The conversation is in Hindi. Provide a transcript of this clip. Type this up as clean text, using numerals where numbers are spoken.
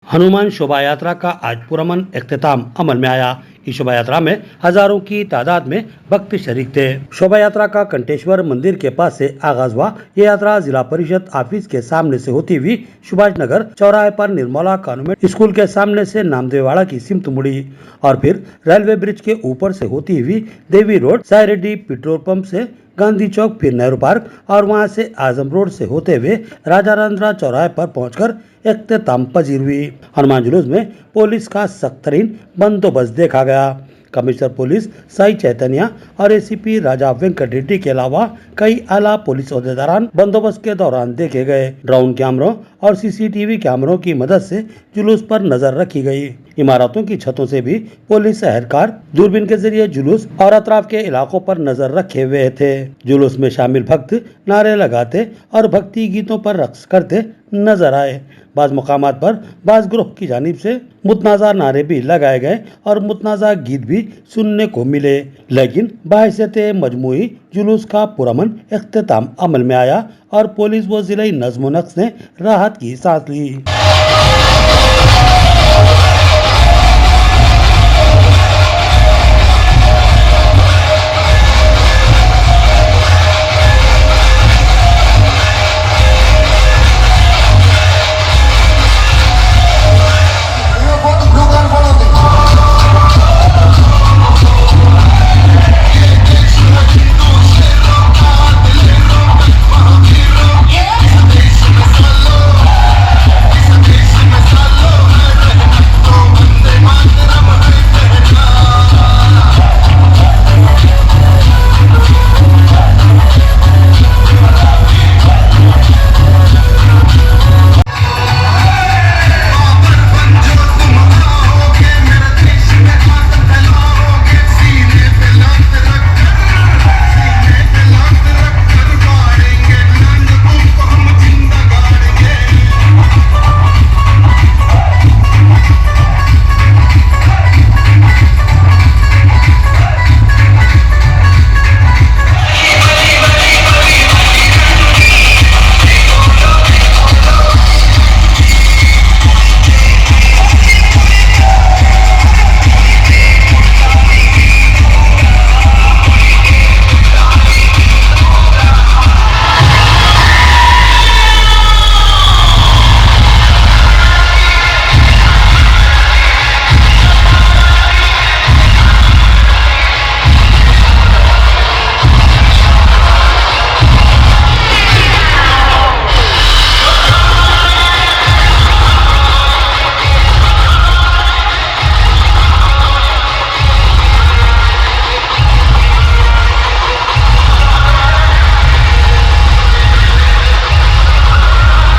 हनुमान शोभा यात्रा का आज पुरमन अख्ताम अमल में आया। इस शोभा यात्रा में हजारों की तादाद में भक्त शरीक थे। शोभा यात्रा का कंटेश्वर मंदिर के पास से आगाज हुआ। ये यात्रा जिला परिषद ऑफिस के सामने से होती हुई सुभाष नगर चौराहे पर निर्मला कॉन्वेंट स्कूल के सामने से नामदेववाड़ा की सिमत मुड़ी और फिर रेलवे ब्रिज के ऊपर से होती हुई देवी रोड, सायरेड्डी पेट्रोल पंप से गांधी चौक, फिर नेहरू पार्क और वहां से आजम रोड से होते हुए राजा रामदास चौराहे पर पहुंचकर इख्तिताम पजीर हुई। हनुमान जुलूस में पुलिस का सख्तरीन बंदोबस्त देखा गया। कमिश्नर पुलिस साई चैतन्य और एसीपी राजा वेंकट रेड्डी के अलावा कई आला पुलिस अहदेदारान बंदोबस्त के दौरान देखे गए। ड्रोन कैमरों और सीसीटीवी कैमरों की मदद से जुलूस पर नजर रखी गई। इमारतों की छतों से भी पुलिस एहलकार दूरबीन के जरिए जुलूस और अतराफ के इलाकों पर नजर रखे हुए थे। जुलूस में शामिल भक्त नारे लगाते और भक्ति गीतों पर रक्स करते नजर आए। बाज मुकामात पर बाज ग्रोह की जानिब से मुतनाज़ा नारे भी लगाए गए और मुतनाज़ा गीत भी सुनने को मिले, लेकिन बहैसियत मजमूई जुलूस का पुरमन इख्तिताम अमल में आया और पुलिस व जिला नज़्म-ओ-नक्श ने राहत की सांस ली।